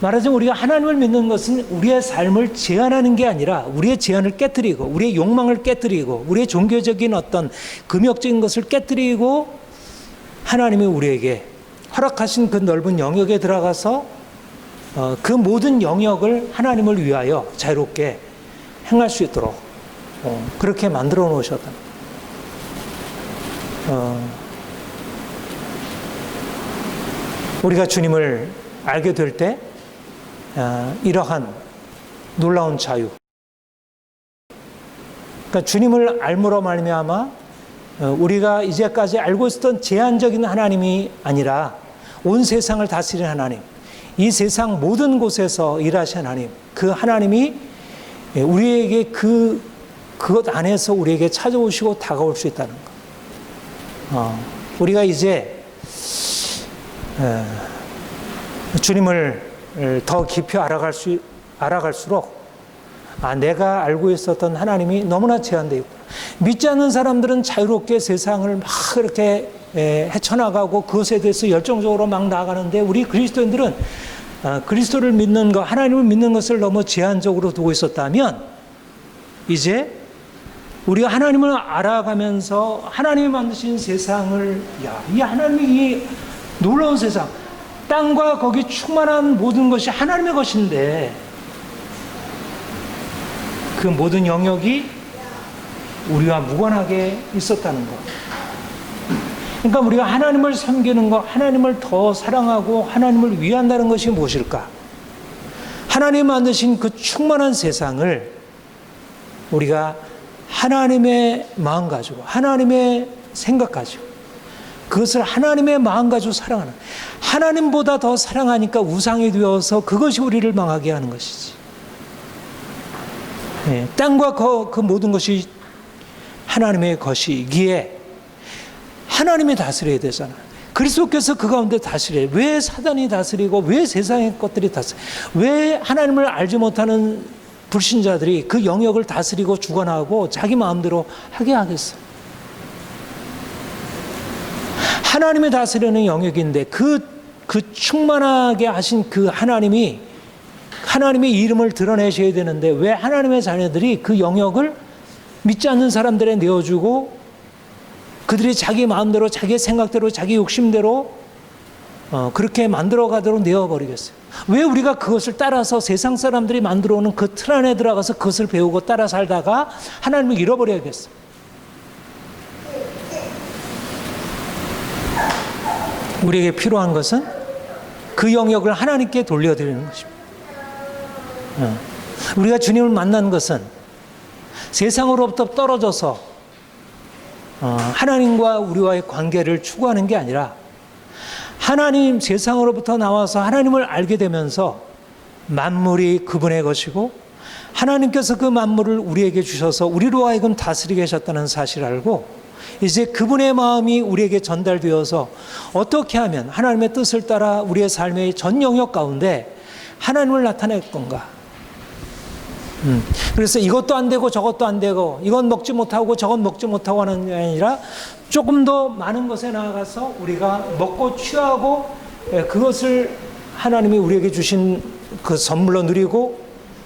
말하자면 우리가 하나님을 믿는 것은 우리의 삶을 제한하는 게 아니라 우리의 제한을 깨뜨리고 우리의 욕망을 깨뜨리고 우리의 종교적인 어떤 금욕적인 것을 깨뜨리고 하나님이 우리에게 허락하신 그 넓은 영역에 들어가서 그 모든 영역을 하나님을 위하여 자유롭게 행할 수 있도록 그렇게 만들어 놓으셨다. 우리가 주님을 알게 될 때 이러한 놀라운 자유, 그러니까 주님을 알므로 말미암아 우리가 이제까지 알고 있었던 제한적인 하나님이 아니라 온 세상을 다스리는 하나님, 이 세상 모든 곳에서 일하신 하나님, 그 하나님이 우리에게 그것 안에서 우리에게 찾아오시고 다가올 수 있다는 것. 우리가 이제 주님을 더 깊이 알아갈수록 내가 알고 있었던 하나님이 너무나 제한되어 있구나. 믿지 않는 사람들은 자유롭게 세상을 막 이렇게 헤쳐나가고 그것에 대해서 열정적으로 막 나아가는데 우리 그리스도인들은 그리스도를 믿는 것, 하나님을 믿는 것을 너무 제한적으로 두고 있었다면 이제 우리가 하나님을 알아가면서 하나님이 만드신 세상을 이 하나님이 이 놀라운 세상, 땅과 거기 충만한 모든 것이 하나님의 것인데 그 모든 영역이 우리와 무관하게 있었다는 것. 그러니까 우리가 하나님을 섬기는 것, 하나님을 더 사랑하고 하나님을 위한다는 것이 무엇일까? 하나님이 만드신 그 충만한 세상을 우리가 하나님의 마음 가지고 하나님의 생각 가지고 그것을 하나님의 마음 가지고 사랑하는, 하나님보다 더 사랑하니까 우상이 되어서 그것이 우리를 망하게 하는 것이지. 땅과 그 모든 것이 하나님의 것이기에 하나님이 다스려야 되잖아. 그리스도께서 그 가운데 다스려요. 왜 사단이 다스리고 왜 세상의 것들이 다스려? 왜 하나님을 알지 못하는 불신자들이 그 영역을 다스리고 주관하고 자기 마음대로 하게 하겠어? 하나님이 다스리는 영역인데 그 충만하게 하신 그 하나님이 하나님의 이름을 드러내셔야 되는데 왜 하나님의 자녀들이 그 영역을 믿지 않는 사람들에 내어주고 그들이 자기 마음대로 자기 생각대로 자기 욕심대로 그렇게 만들어가도록 내어버리겠어요? 왜 우리가 그것을 따라서 세상 사람들이 만들어 오는 그 틀 안에 들어가서 그것을 배우고 따라 살다가 하나님을 잃어버려야겠어요? 우리에게 필요한 것은 그 영역을 하나님께 돌려드리는 것입니다. 우리가 주님을 만난 것은 세상으로부터 떨어져서 하나님과 우리와의 관계를 추구하는 게 아니라 하나님 세상으로부터 나와서 하나님을 알게 되면서 만물이 그분의 것이고 하나님께서 그 만물을 우리에게 주셔서 우리로 하여금 다스리게 하셨다는 사실을 알고 이제 그분의 마음이 우리에게 전달되어서 어떻게 하면 하나님의 뜻을 따라 우리의 삶의 전 영역 가운데 하나님을 나타낼 건가? 그래서 이것도 안 되고 저것도 안 되고 이건 먹지 못하고 저건 먹지 못하고 하는 게 아니라 조금 더 많은 것에 나아가서 우리가 먹고 취하고 그것을 하나님이 우리에게 주신 그 선물로 누리고,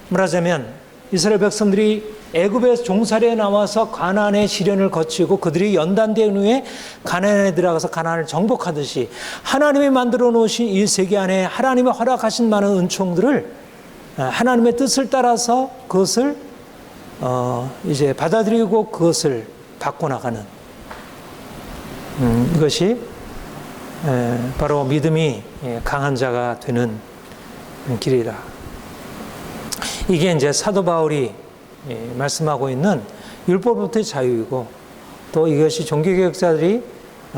말하자면 이스라엘 백성들이 애굽의 종살이에 나와서 가나안의 시련을 거치고 그들이 연단된 후에 가나안에 들어가서 가나안을 정복하듯이 하나님이 만들어 놓으신 이 세계 안에 하나님이 허락하신 많은 은총들을 하나님의 뜻을 따라서 그것을 이제 받아들이고 그것을 바꿔나가는 이것이 바로 믿음이 강한 자가 되는 길이다. 이게 이제 사도 바울이 말씀하고 있는 율법부터의 자유이고, 또 이것이 종교개혁자들이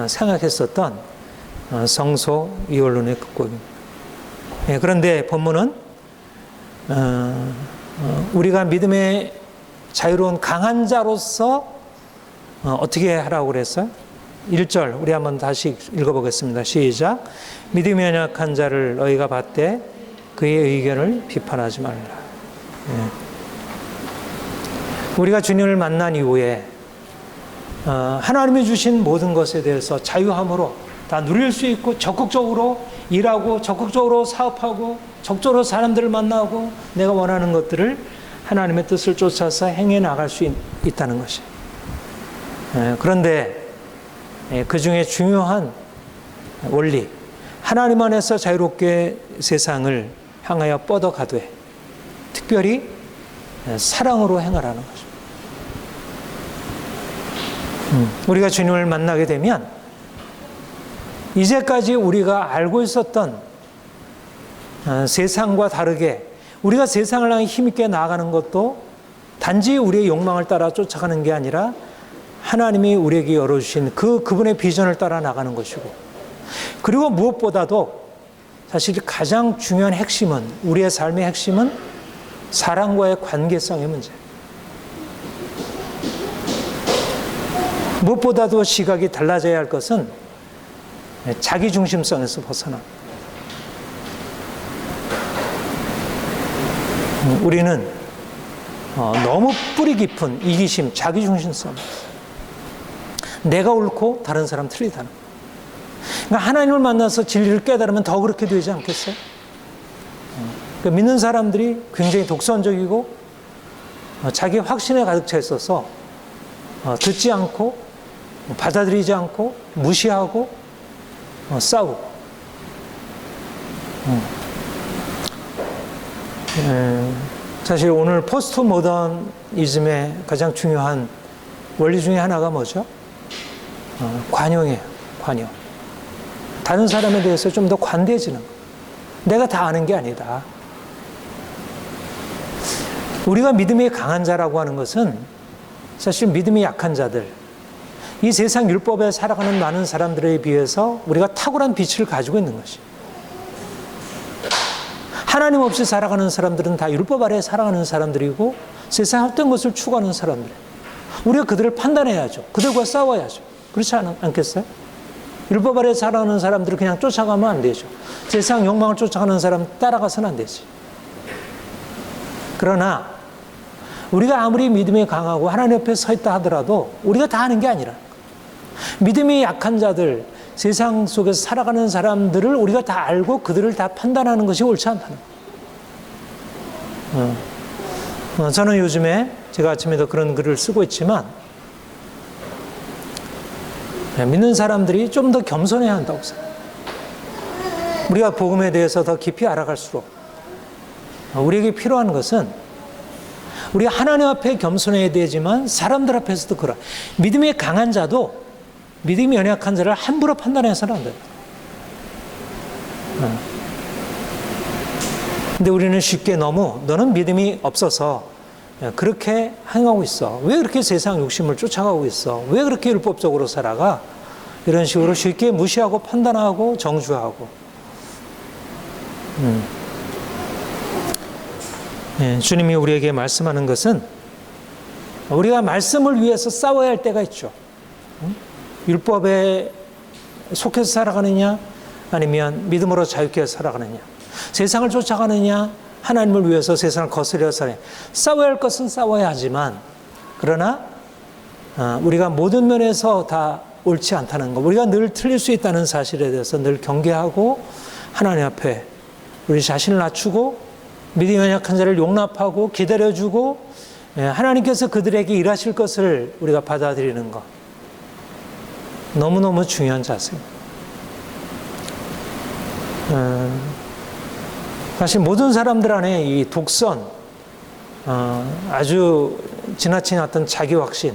생각했었던 성소 이원론의 극복입니다. 그런데 본문은 우리가 믿음의 자유로운 강한 자로서 어떻게 하라고 그랬어요? 1절 우리 한번 다시 읽어보겠습니다. 시작. 믿음이 연약한 자를 너희가 받되 그의 의견을 비판하지 말라. 우리가 주님을 만난 이후에 하나님이 주신 모든 것에 대해서 자유함으로 다 누릴 수 있고, 적극적으로 일하고 적극적으로 사업하고 적극적으로 사람들을 만나고 내가 원하는 것들을 하나님의 뜻을 쫓아서 행해 나갈 수 있다는 것이. 그런데 그 중에 중요한 원리, 하나님 안에서 자유롭게 세상을 향하여 뻗어가되 특별히 사랑으로 행하라는 거죠. 우리가 주님을 만나게 되면 이제까지 우리가 알고 있었던 세상과 다르게 우리가 세상을 향해 힘있게 나아가는 것도 단지 우리의 욕망을 따라 쫓아가는 게 아니라 하나님이 우리에게 열어주신 그분의 비전을 따라 나가는 것이고, 그리고 무엇보다도 사실 가장 중요한 핵심은, 우리의 삶의 핵심은 사랑과의 관계성의 문제. 무엇보다도 시각이 달라져야 할 것은 자기중심성에서 벗어나. 우리는 너무 뿌리 깊은 이기심, 자기중심성, 내가 옳고 다른 사람 틀리다는. 그러니까 하나님을 만나서 진리를 깨달으면 더 그렇게 되지 않겠어요? 그러니까 믿는 사람들이 굉장히 독선적이고 자기 확신에 가득 차 있어서 듣지 않고 받아들이지 않고 무시하고 싸우고. 사실 오늘 포스트 모더니즘의 가장 중요한 원리 중에 하나가 뭐죠? 관용이에요. 관용. 다른 사람에 대해서 좀 더 관대해지는 거. 내가 다 아는 게 아니다. 우리가 믿음이 강한 자라고 하는 것은 사실 믿음이 약한 자들, 이 세상 율법에 살아가는 많은 사람들에 비해서 우리가 탁월한 빛을 가지고 있는 것이. 하나님 없이 살아가는 사람들은 다 율법 아래에 살아가는 사람들이고 세상 헛된 것을 추구하는 사람들이에요. 우리가 그들을 판단해야죠. 그들과 싸워야죠. 그렇지 않겠어요? 율법 아래에 살아가는 사람들을 그냥 쫓아가면 안 되죠. 세상 욕망을 쫓아가는 사람 따라가서는 안 되지. 그러나 우리가 아무리 믿음이 강하고 하나님 옆에 서 있다 하더라도 우리가 다 아는 게 아니라, 믿음이 약한 자들, 세상 속에서 살아가는 사람들을 우리가 다 알고 그들을 다 판단하는 것이 옳지 않다는 거예요. 저는 요즘에 제가 아침에도 그런 글을 쓰고 있지만 믿는 사람들이 좀 더 겸손해야 한다고 생각해요. 우리가 복음에 대해서 더 깊이 알아갈수록 우리에게 필요한 것은 우리가 하나님 앞에 겸손해야 되지만 사람들 앞에서도 그래. 믿음이 강한 자도 믿음이 연약한 자를 함부로 판단해서는 안 돼요. 근데 우리는 쉽게 너는 믿음이 없어서 그렇게 행하고 있어. 왜 그렇게 세상 욕심을 쫓아가고 있어? 왜 그렇게 율법적으로 살아가? 이런 식으로 쉽게 무시하고 판단하고 정죄하고. 주님이 우리에게 말씀하는 것은 우리가 말씀을 위해서 싸워야 할 때가 있죠. 율법에 속해서 살아가느냐 아니면 믿음으로 자유케 살아가느냐. 세상을 쫓아가느냐, 하나님을 위해서 세상을 거스려 사네. 싸워야 할 것은 싸워야 하지만, 그러나 우리가 모든 면에서 다 옳지 않다는 것, 우리가 늘 틀릴 수 있다는 사실에 대해서 늘 경계하고 하나님 앞에 우리 자신을 낮추고 믿음이 연약한 자를 용납하고 기다려주고 하나님께서 그들에게 일하실 것을 우리가 받아들이는 것, 너무너무 중요한 자세입니다. 사실 모든 사람들 안에 이 독선, 아주 지나친 어떤 자기 확신,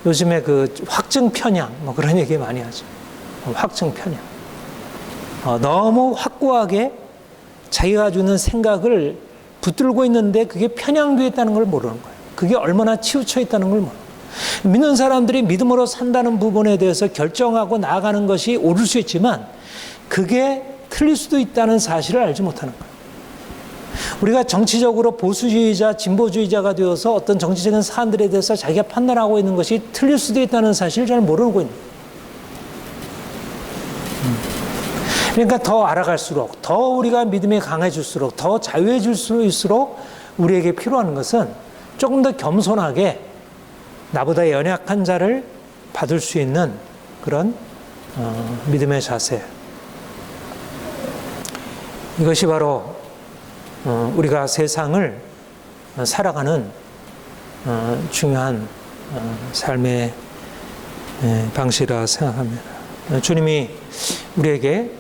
요즘에 그 확증 편향, 뭐 그런 얘기 많이 하죠. 확증 편향. 너무 확고하게 자기가 주는 생각을 붙들고 있는데 그게 편향되어 있다는 걸 모르는 거예요. 그게 얼마나 치우쳐 있다는 걸 모르는 거예요. 믿는 사람들이 믿음으로 산다는 부분에 대해서 결정하고 나아가는 것이 옳을 수 있지만 그게 틀릴 수도 있다는 사실을 알지 못하는 거예요. 우리가 정치적으로 보수주의자, 진보주의자가 되어서 어떤 정치적인 사안들에 대해서 자기가 판단하고 있는 것이 틀릴 수도 있다는 사실을 잘 모르고 있는 거예요. 그러니까 더 알아갈수록, 더 우리가 믿음이 강해질수록, 더 자유해질수록 우리에게 필요한 것은 조금 더 겸손하게 나보다 연약한 자를 받을 수 있는 그런 믿음의 자세. 이것이 바로 우리가 세상을 살아가는 중요한 삶의 방식이라 생각합니다. 주님이 우리에게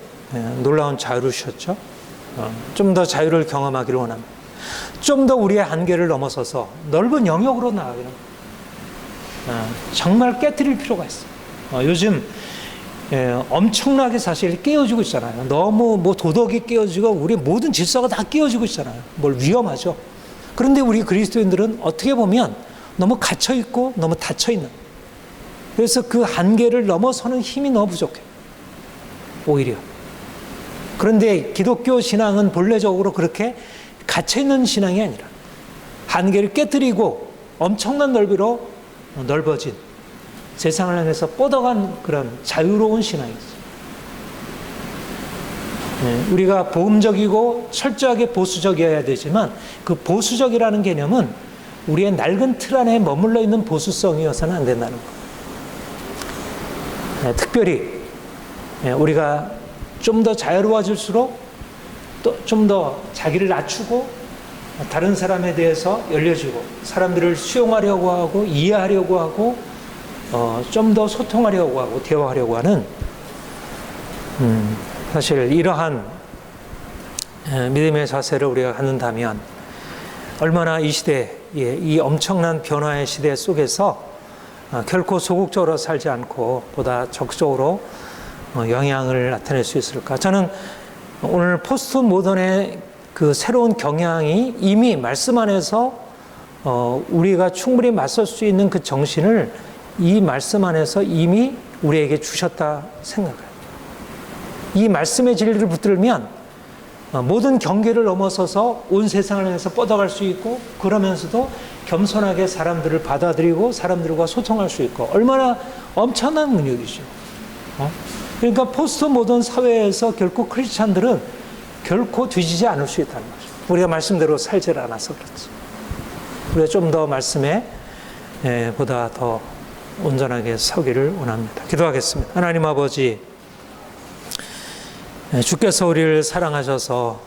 놀라운 자유를 주셨죠. 좀 더 자유를 경험하기를 원합니다. 좀 더 우리의 한계를 넘어서서 넓은 영역으로 나가기를 정말 깨트릴 필요가 있어요. 요즘 엄청나게 사실 깨어지고 있잖아요. 너무 도덕이 깨어지고 우리 모든 질서가 다 깨어지고 있잖아요. 뭘 위험하죠. 그런데 우리 그리스도인들은 어떻게 보면 너무 갇혀있고 너무 닫혀있는, 그래서 그 한계를 넘어서는 힘이 너무 부족해, 오히려. 그런데 기독교 신앙은 본래적으로 그렇게 갇혀있는 신앙이 아니라 한계를 깨뜨리고 엄청난 넓이로 넓어진, 세상을 향해서 뻗어간 그런 자유로운 신앙이죠. 우리가 복음적이고 철저하게 보수적이어야 되지만 그 보수적이라는 개념은 우리의 낡은 틀 안에 머물러 있는 보수성이어서는 안 된다는 것. 특별히 우리가 좀 더 자유로워질수록 또 좀 더 자기를 낮추고 다른 사람에 대해서 열려주고 사람들을 수용하려고 하고 이해하려고 하고 좀 더 소통하려고 하고 대화하려고 하는, 사실 이러한 믿음의 자세를 우리가 갖는다면 얼마나 이 시대에, 이 엄청난 변화의 시대 속에서 결코 소극적으로 살지 않고 보다 적극적으로 영향을 나타낼 수 있을까. 저는 오늘 포스트 모던의 그 새로운 경향이 이미 말씀 안에서 우리가 충분히 맞설 수 있는 그 정신을 이 말씀 안에서 이미 우리에게 주셨다 생각해요. 이 말씀의 진리를 붙들면 모든 경계를 넘어서서 온 세상을 향해서 뻗어갈 수 있고, 그러면서도 겸손하게 사람들을 받아들이고 사람들과 소통할 수 있고, 얼마나 엄청난 능력이죠. 그러니까 포스트 모던 사회에서 결코 크리스찬들은 결코 뒤지지 않을 수 있다는 거죠. 우리가 말씀대로 살지 않아서 그렇지. 우리가 좀 더 말씀에 보다 더 온전하게 서기를 원합니다. 기도하겠습니다. 하나님 아버지, 주께서 우리를 사랑하셔서